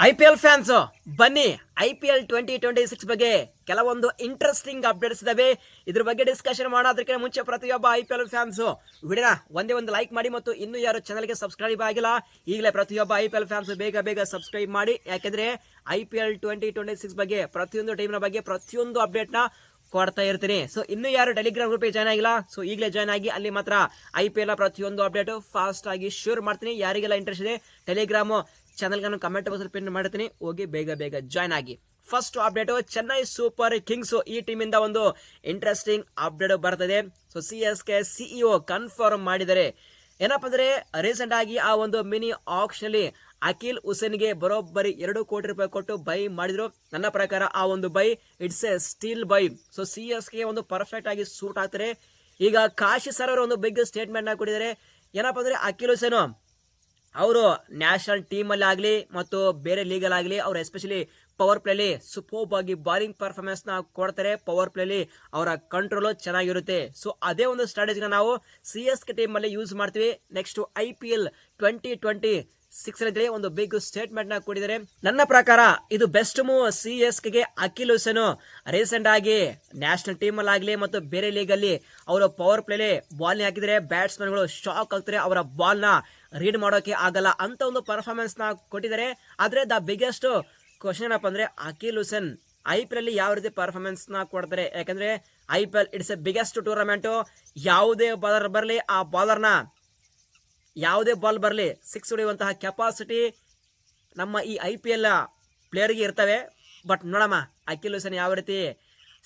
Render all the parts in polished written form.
IPL fans ಬನ್ನಿ. IPL 2026 ಬಗ್ಗೆ ಕೆಲವೊಂದು ಇಂಟ್ರೆಸ್ಟಿಂಗ್ ಅಪ್ಡೇಟ್ಸ್ ಇದಾವೆ. ಇದ್ರ ಬಗ್ಗೆ ಡಿಸ್ಕಷನ್ ಮಾಡೋದಕ್ಕೆ ಮುಂಚೆ ಪ್ರತಿಯೊಬ್ಬ IPL ಫ್ಯಾನ್ಸ್ ವಿಡಿಯೋನ ಒಂದೇ ಒಂದು ಲೈಕ್ ಮಾಡಿ ಮತ್ತು ಇನ್ನೂ ಯಾರು ಚಾನಲ್ಗೆ ಸಬ್ಸ್ಕ್ರೈಬ್ ಆಗಿಲ್ಲ ಈಗಲೇ ಪ್ರತಿಯೊಬ್ಬ IPL ಫ್ಯಾನ್ಸ್ ಬೇಗ ಸಬ್ಸ್ಕ್ರೈಬ್ ಮಾಡಿ. ಯಾಕೆಂದ್ರೆ IPL 2026 ಬಗ್ಗೆ ಪ್ರತಿಯೊಂದು ಟೀಮ್ನ ಬಗ್ಗೆ ಪ್ರತಿಯೊಂದು ಅಪ್ಡೇಟ್ನ ಕೊಡ್ತಾ ಇರ್ತೀನಿ. ಸೊ ಇನ್ನು ಯಾರು ಟೆಲಿಗ್ರಾಮ್ ಗ್ರೂಪ್ ಜಾಯ್ನ್ ಆಗಿಲ್ಲ, ಸೊ ಈಗಲೇ ಜಾಯ್ನ್ ಆಗಿ. ಅಲ್ಲಿ ಮಾತ್ರ IPL ಪ್ರತಿಯೊಂದು ಅಪ್ಡೇಟ್ ಫಾಸ್ಟ್ ಆಗಿ ಶೇರ್ ಮಾಡ್ತೀನಿ. ಯಾರಿಗೆಲ್ಲ ಇಂಟ್ರೆಸ್ಟ್ ಇದೆ ಟೆಲಿಗ್ರಾಮ್ ಚಾನಲ್ಗೆ ನಾನು ಕಮೆಂಟ್ ಬಾಕ್ಸ್ ಪಿನ್ ಮಾಡ್ತೀನಿ, ಹೋಗಿ ಬೇಗ ಜಾಯ್ನ್ ಆಗಿ. First update, Chennai super Kings ಈ ಟೀಮ್ ಇಂದ ಒಂದು ಇಂಟ್ರೆಸ್ಟಿಂಗ್ ಅಪ್ಡೇಟ್ ಬರ್ತದೆ. ಸೊ CSK CEO ಕನ್ಫರ್ಮ್ ಮಾಡಿದರೆ ಏನಪ್ಪ ಅಂದ್ರೆ, ರೀಸೆಂಟ್ ಆಗಿ ಆ ಒಂದು ಮಿನಿ ಆಕ್ಷನ್ ಅಲ್ಲಿ ಅಖಿಲ್ ಹುಸೇನ್ಗೆ ಬರೋಬ್ಬರಿ 2 ಕೋಟಿ ರೂಪಾಯಿ ಕೊಟ್ಟು ಬೈ ಮಾಡಿದ್ರು. ನನ್ನ ಪ್ರಕಾರ ಆ ಒಂದು by it's A steel by. So CSK ಒಂದು ಪರ್ಫೆಕ್ಟ್ ಆಗಿ ಸೂಟ್ ಆಗ್ತಾರೆ. ಈಗ ಕಾಶಿ ಸರ್ ಅವರು ಒಂದು ಬಿಗ್ ಸ್ಟೇಟ್ಮೆಂಟ್ ನ ಕೊಟ್ಟಿದ್ದಾರೆ. ಏನಪ್ಪ ಅಂದ್ರೆ, ಅಖಿಲ್ ಹುಸೇನ್ ಅವರು ನ್ಯಾಷನಲ್ ಟೀಮ್ ಅಲ್ಲಿ ಆಗಲಿ ಮತ್ತು ಬೇರೆ ಲೀಗ್ ಅಲ್ಲಿ ಆಗಲಿ ಅವರು ಎಸ್ಪೆಷಲಿ ಪವರ್ ಪ್ಲೇಲಿ ಸೂಪರ್ ಆಗಿ ಬಾಲಿಂಗ್ ಪರ್ಫಾರ್ಮೆನ್ಸ್ ನ ಕೊಡ್ತಾರೆ. ಪವರ್ ಪ್ಲೇಲಿ ಅವರ ಕಂಟ್ರೋಲ್ ಚೆನ್ನಾಗಿರುತ್ತೆ. ಸೊ ಅದೇ ಒಂದು ಸ್ಟ್ರಾಟಜಿನ ನಾವು CSK ಟೀಮ್ ಅಲ್ಲಿ ಯೂಸ್ ಮಾಡ್ತೀವಿ. ನೆಕ್ಸ್ಟ್ IPL 2026 ಒಂದು ಬಿಗ್ ಸ್ಟೇಟ್ಮೆಂಟ್ ನ ಕೊಟ್ಟಿದ್ದಾರೆ. ನನ್ನ ಪ್ರಕಾರ ಇದು ಬೆಸ್ಟ್ ಮೂವ್ CSK ಗೆ. ಅಖಿಲ್ ಹುಸೇನ್ ರೀಸೆಂಟ್ ಆಗಿ ನ್ಯಾಷನಲ್ ಟೀಮ್ ಅಲ್ಲಿ ಆಗಲಿ ಮತ್ತು ಬೇರೆ ಲೀಗ್ ಅಲ್ಲಿ ಅವರು ಪವರ್ ಪ್ಲೇಲಿ ಬಾಲ್ ಹಾಕಿದ್ರೆ ಬ್ಯಾಟ್ಸ್ಮನ್ ಗಳು ಶಾಕ್ ಆಗ್ತಾರೆ. ಅವರ ಬಾಲ್ ನ ರೀಡ್ ಮಾಡೋಕೆ ಆಗಲ್ಲ ಅಂತ ಒಂದು ಪರ್ಫಾರ್ಮೆನ್ಸ್ ನ ಕೊಟ್ಟಿದ್ದಾರೆ. ಆದ್ರೆ ದ ಬಿಗ್ಗೆಸ್ಟ್ ಕ್ವಶನ್ ಏನಪ್ಪ ಅಂದ್ರೆ, ಅಖಿಲ್ ಹುಸೇನ್ IPL ಅಲ್ಲಿ ಯಾವ ರೀತಿ ಪರ್ಫಾರ್ಮೆನ್ಸ್ ನ ಕೊಡ್ತಾರೆ. ಯಾಕಂದ್ರೆ IPL it's A biggest tournament. ಯಾವುದೇ ಬಾಲರ್ ಬರಲಿ, ಆ ಬಾಲರ್ನ ಯಾವುದೇ ಬಾಲ್ ಬರಲಿ ಸಿಕ್ಸ್ ಹೊಡೆಯುವಂತಹ ಕೆಪಾಸಿಟಿ ನಮ್ಮ ಈ IPL ಪ್ಲೇಯರ್ಗೆ ಇರ್ತವೆ. ಬಟ್ ನೋಡಮ್ಮ ಅಖಿಲ್ ಹುಸೇನ್ ಯಾವ ರೀತಿ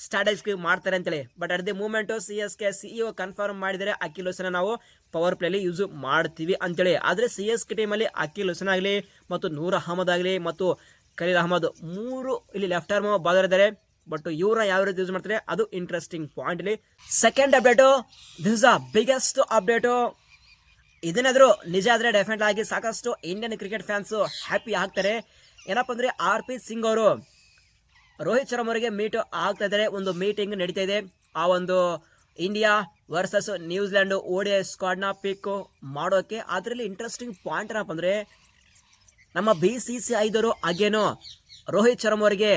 ಸ್ಟ್ರಾಟಜಿ ಮಾಡ್ತಾರೆ ಅಂತೇಳಿ. But at the moment CSK CEO confirm ಮಾಡಿದರೆ ಅಖಿಲ್ ಹುಸೇನ್ ನಾವು ಪವರ್ ಪ್ಲೇಲಿ ಯೂಸ್ ಮಾಡ್ತೀವಿ ಅಂತೇಳಿ. ಆದ್ರೆ CSK ಟೀಮಲ್ಲಿ ಅಖಿಲ್ ಹುಸೇನ್ ಆಗಲಿ ಮತ್ತು ನೂರ್ ಅಹಮದ್ ಆಗಲಿ ಮತ್ತು ಖಲೀಲ್ ಅಹಮದ್ 3 ಇಲ್ಲಿ ಲೆಫ್ಟ್ ಆರ್ಮ್ ಬಾಲರ್ ಇದ್ದಾರೆ. ಬಟ್ ಇವ್ರನ್ನ ಯಾವ ರೀತಿ ಯೂಸ್ ಮಾಡ್ತಾರೆ ಅದು ಇಂಟ್ರೆಸ್ಟಿಂಗ್ ಪಾಯಿಂಟ್. ಇಲ್ಲಿ second update, this is the biggest update. ಇದನ್ನಾದ್ರೂ ನಿಜ ಆದ್ರೆ ಡೆಫಿನೆಟ್ ಆಗಿ ಸಾಕಷ್ಟು ಇಂಡಿಯನ್ ಕ್ರಿಕೆಟ್ ಫ್ಯಾನ್ಸ್ ಹ್ಯಾಪಿ ಆಗ್ತಾರೆ. ಏನಪ್ಪ ಅಂದ್ರೆ, RP ಸಿಂಗ್ ಅವರು ರೋಹಿತ್ ಶರ್ಮಾ ಅವರಿಗೆ ಮೀಟ್ ಆಗ್ತಾ ಇದ್ದಾರೆ. ಒಂದು ಮೀಟಿಂಗ್ ನಡೀತಾ ಇದೆ. ಆ ಒಂದು India versus New Zealand ODI squad ನ ಪಿಕ್ ಮಾಡೋಕೆ. ಅದರಲ್ಲಿ ಇಂಟ್ರೆಸ್ಟಿಂಗ್ ಪಾಯಿಂಟ್ ಏನಪ್ಪ ಅಂದ್ರೆ, ನಮ್ಮ BCCI ದವರು ಅಗೇನು ರೋಹಿತ್ ಶರ್ಮಾ ಅವರಿಗೆ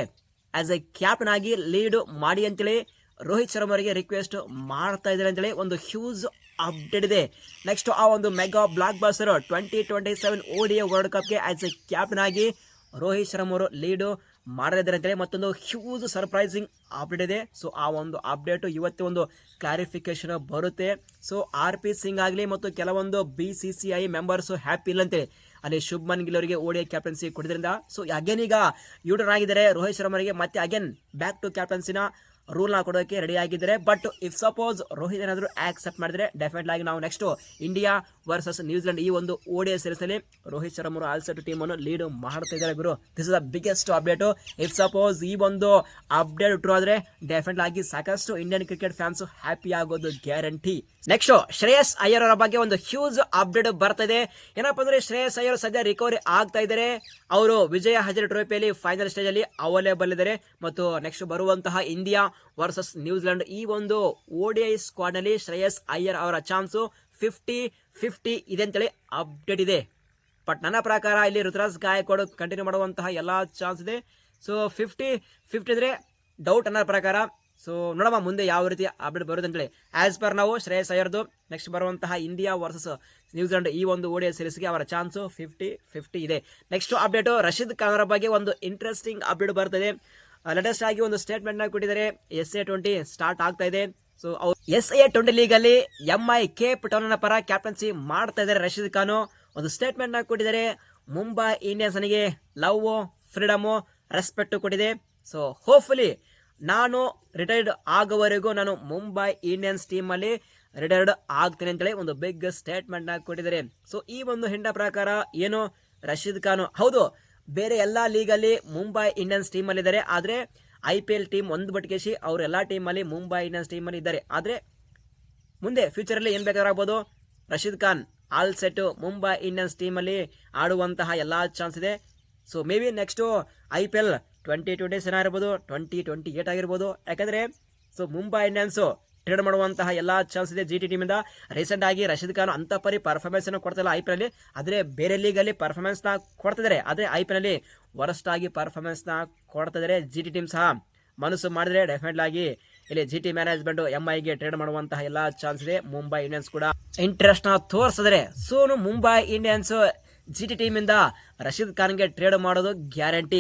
ಆಸ್ ಎ ಕ್ಯಾಪ್ಟನ್ ಆಗಿ ಲೀಡ್ ಮಾಡಿ ಅಂತೇಳಿ ರೋಹಿತ್ ಶರ್ಮಾ ಅವರಿಗೆ ರಿಕ್ವೆಸ್ಟ್ ಮಾಡ್ತಾ ಇದ್ದಾರೆ ಅಂತೇಳಿ ಒಂದು ಹ್ಯೂಜ್ ಅಪ್ಡೇಟ್ ಇದೆ. ನೆಕ್ಸ್ಟ್ ಆ ಒಂದು mega blockbuster 2027 ODI world ಕಪ್ಗೆ ಆಸ್ ಎ ಕ್ಯಾಪ್ಟನ್ ಆಗಿ ರೋಹಿತ್ ಶರ್ಮಾ ಅವರು ಲೀಡ್ ಮಾಡಲಿದ್ದಾರೆ ಅಂತೇಳಿ ಮತ್ತೊಂದು ಹ್ಯೂಜ್ ಸರ್ಪ್ರೈಸಿಂಗ್ ಅಪ್ಡೇಟ್ ಇದೆ. ಸೊ ಆ ಒಂದು ಅಪ್ಡೇಟ್ ಇವತ್ತು ಒಂದು ಕ್ಲಾರಿಫಿಕೇಶನ್ ಬರುತ್ತೆ. ಸೊ RP ಸಿಂಗ್ ಆಗಲಿ ಮತ್ತು ಕೆಲವೊಂದು BCCI ಮೆಂಬರ್ಸ್ ಹ್ಯಾಪಿ ಇಲ್ಲ ಅಂತೇಳಿ ಅಲ್ಲಿ ಶುಭ್ಮನ್ ಗಿಲ್ ಅವರಿಗೆ ODI ಕ್ಯಾಪ್ಟನ್ಸಿ ಕೊಡಿದ್ರಿಂದ. ಸೊ ಅಗೇನ್ ಈಗ ಯೂಟರ್ನ್ ಆಗಿದ್ದಾರೆ ರೋಹಿತ್ ಶರ್ಮಾರಿಗೆ, ಮತ್ತೆ ಅಗೇನ್ ಬ್ಯಾಕ್ ಟು ಕ್ಯಾಪ್ಟನ್ಸಿನ ರೂಲ್ ನ ಕೊಡೋಕೆ ರೆಡಿ ಆಗಿದ್ದಾರೆ. ಬಟ್ ಇಫ್ ಸಪೋಸ್ ರೋಹಿತ್ ಏನಾದರೂ ಆಕ್ಸೆಪ್ಟ್ ಮಾಡಿದ್ರೆ ಡೆಫಿನೆಟ್ ಆಗಿ ನಾವು ನೆಕ್ಸ್ಟ್ ಇಂಡಿಯಾ ವರ್ಸಸ್ ನ್ಯೂಜಿಲೆಂಡ್ ಈ ಒಂದು ODI ಸೀರೀಸ್ ಅಲ್ಲಿ ರೋಹಿತ್ ಶರ್ಮಾ ಅವರು ಆಲ್ಸೆಟ್ ಟೀಮ್ ಅನ್ನು ಲೀಡ್ ಮಾಡ್ತಾ ಇದ್ದಾರೆ ಗುರು. This is the biggest update. If suppose ಈ ಒಂದು ಅಪ್ಡೇಟ್ ಟ್ರೂ ಆದ್ರೆ ಡೆಫಿನೆಟ್ ಆಗಿ ಸಾಕಷ್ಟು ಇಂಡಿಯನ್ ಕ್ರಿಕೆಟ್ ಫ್ಯಾನ್ಸ್ ಹ್ಯಾಪಿ ಆಗೋದು ಗ್ಯಾರಂಟಿ. ನೆಕ್ಸ್ಟ್ ಶ್ರೇಯಸ್ ಅಯ್ಯರ್ ಅವರ ಬಗ್ಗೆ ಒಂದು ಹ್ಯೂಜ್ ಅಪ್ಡೇಟ್ ಬರ್ತಿದೆ. ಏನಪ್ಪಾ ಅಂದ್ರೆ, ಶ್ರೇಯಸ್ ಅಯ್ಯರ್ ಸದ್ಯ ರಿಕವರಿ ಆಗ್ತಾ ಇದ್ದಾರೆ. ಅವರು ವಿಜಯ ಹಜಾರೆ ಟ್ರೋಫಿಯಲ್ಲಿ ಫೈನಲ್ ಸ್ಟೇಜ್ ಅಲ್ಲಿ ಅವೈಲೇಬಲ್ ಇದ್ದಾರೆ. ಮತ್ತು ನೆಕ್ಸ್ಟ್ ಬರುವಂತಹ ಇಂಡಿಯಾ ವರ್ಸಸ್ ನ್ಯೂಜಿಲೆಂಡ್ ಈ ಒಂದು ODI ಸ್ಕ್ವಾಡ್ ನಲ್ಲಿ ಶ್ರೇಯಸ್ ಅಯ್ಯರ್ ಅವರ ಚಾನ್ಸ್ 50-50 ಇದೆ ಅಂತೇಳಿ ಅಪ್ಡೇಟ್ ಇದೆ. ಬಟ್ ನನ್ನ ಪ್ರಕಾರ ಇಲ್ಲಿ ಋತುರಾಜ್ ಗಾಯಕ್ವಾಡ್ ಕಂಟಿನ್ಯೂ ಮಾಡುವಂತಹ ಎಲ್ಲಾ ಚಾನ್ಸ್ ಇದೆ. ಸೊ 50-50 ಇದ್ರೆ ಡೌಟ್ ಅನ್ನೋ ಪ್ರಕಾರ. ಸೊ ನೋಡಮ್ಮ ಮುಂದೆ ಯಾವ ರೀತಿ ಅಪ್ಡೇಟ್ ಬರುತ್ತೆ ಅಂತೇಳಿ. ಆಸ್ ಪರ್ ನಾವು ಶ್ರೇಯಸ್ ಅಯ್ಯರ್ದು ನೆಕ್ಸ್ಟ್ ಬರುವಂತಹ ಇಂಡಿಯಾ ವರ್ಸಸ್ ನ್ಯೂಜಿಲೆಂಡ್ ಈ ಒಂದು ODI ಸೀರೀಸ್ಗೆ ಅವರ ಚಾನ್ಸ್ 50-50 ಇದೆ. ನೆಕ್ಸ್ಟ್ ಅಪ್ಡೇಟ್, ರಶೀದ್ ಖಾನ್ ಅವರ ಬಗ್ಗೆ ಒಂದು ಇಂಟ್ರೆಸ್ಟಿಂಗ್ ಅಪ್ಡೇಟ್ ಬರ್ತದೆ. ಲೇಟೆಸ್ಟ್ ಆಗಿ ಒಂದು ಸ್ಟೇಟ್ಮೆಂಟ್ ನ ಕೊಟ್ಟಿದ್ದಾರೆ. SA20 ಸ್ಟಾರ್ಟ್ ಆಗ್ತಾ ಇದೆ. ಸೊ ಅವ್ರು SA20 ಲೀಗ್ ಅಲ್ಲಿ MI ಕೇಪ್ ಟೌನ್ ಪರ ಕ್ಯಾಪ್ಟನ್ಸಿ ಮಾಡ್ತಾ ಇದ್ದಾರೆ. ರಶೀದ್ ಖಾನ್ ಒಂದು ಸ್ಟೇಟ್ಮೆಂಟ್ ನ ಕೊಟ್ಟಿದ್ದಾರೆ. ಮುಂಬೈ ಇಂಡಿಯನ್ಸ್ ನನಗೆ ಲವ್, ಫ್ರೀಡಮ್, ರೆಸ್ಪೆಕ್ಟ್ ಕೊಟ್ಟಿದೆ. ಸೊ ಹೋಪ್ಫುಲಿ ನಾನು ರಿಟೈರ್ಡ್ ಆಗೋವರೆಗೂ ನಾನು ಮುಂಬೈ ಇಂಡಿಯನ್ಸ್ ಟೀಮ್ ಅಲ್ಲಿ ರಿಟೈರ್ಡ್ ಆಗ್ತೇನೆ ಅಂತೇಳಿ ಒಂದು ಬಿಗ್ ಸ್ಟೇಟ್ಮೆಂಟ್ ನ ಕೊಟ್ಟಿದ್ದಾರೆ. ಸೊ ಈ ಒಂದು ಹಿಂಡ ಪ್ರಕಾರ ಏನು ರಶೀದ್ ಖಾನ್ ಹೌದು ಬೇರೆ ಎಲ್ಲಾ ಲೀಗ್ ಅಲ್ಲಿ ಮುಂಬೈ ಇಂಡಿಯನ್ಸ್ ಟೀಮ್ ಅಲ್ಲಿ ಇದ್ದಾರೆ. ಆದ್ರೆ IPL ಟೀಮ್ ಒಂದು ಬಟ್ಕೇಶಿ ಅವ್ರ ಎಲ್ಲಾ ಟೀಮ್ ಅಲ್ಲಿ ಮುಂಬೈ ಇಂಡಿಯನ್ಸ್ ಟೀಮ್ ಅಲ್ಲಿ ಇದ್ದಾರೆ. ಆದ್ರೆ ಮುಂದೆ ಫ್ಯೂಚರ್ ಅಲ್ಲಿ ಏನ್ ಬೇಕಾದ್ರೂ ಆಗ್ಬೋದು. Rashid Khan all set Mumbai Indians team ಅಲ್ಲಿ ಆಡುವಂತಹ ಎಲ್ಲಾ ಚಾನ್ಸ್ ಇದೆ. So may be next IPL 2027 ಆಗಿರ್ಬೋದು, 2028 ಆಗಿರ್ಬೋದು. ಯಾಕಂದ್ರೆ ಸೊ ಮುಂಬೈ ಇಂಡಿಯನ್ಸ್ ಟ್ರೇಡ್ ಮಾಡುವಂತಹ ಎಲ್ಲಾ ಚಾನ್ಸ್ ಇದೆ GT ಟೀಮ್ ಇಂದ. ರೀಸೆಂಟ್ ಆಗಿ ರಶೀದ್ ಖಾನ್ ಅಂತ ಪರಿ ಪರ್ಫಾರ್ಮೆನ್ಸ್ ಅನ್ನು ಕೊಡ್ತಿಲ್ಲ IPL ಅಲ್ಲಿ. ಆದ್ರೆ ಬೇರೆ ಲೀಗ್ ಅಲ್ಲಿ ಪರ್ಫಾರ್ಮೆನ್ಸ್ ನ ಕೊಡ್ತಿದ್ದಾರೆ. ಆದ್ರೆ IPL ಅಲ್ಲಿ ವರ್ಸ್ಟ್ ಆಗಿ ಪರ್ಫಾರ್ಮೆನ್ಸ್ನ ಕೊಡ್ತಿದ್ದಾರೆ. ಜಿ ಟಿ ಟೀಮ್ ಸಹ ಮನಸ್ಸು ಮಾಡಿದ್ರೆ ಡೆಫಿನೆಟ್ಲಿ ಆಗಿ ಇಲ್ಲಿ ಜಿ ಟಿ ಮ್ಯಾನೇಜ್ಮೆಂಟ್ ಎಂಐಗೆ ಟ್ರೇಡ್ ಮಾಡುವಂತಹ ಎಲ್ಲ ಚಾನ್ಸ್ ಇದೆ. ಮುಂಬೈ ಇಂಡಿಯನ್ಸ್ ಕೂಡ ಇಂಟ್ರೆಸ್ಟ್ ನ ತೋರಿಸಿದ್ರೆ Sonu Mumbai Indians G T team ಇಂದ ರಶೀದ್ ಖಾನ್ಗೆ ಟ್ರೇಡ್ ಮಾಡೋದು ಗ್ಯಾರಂಟಿ.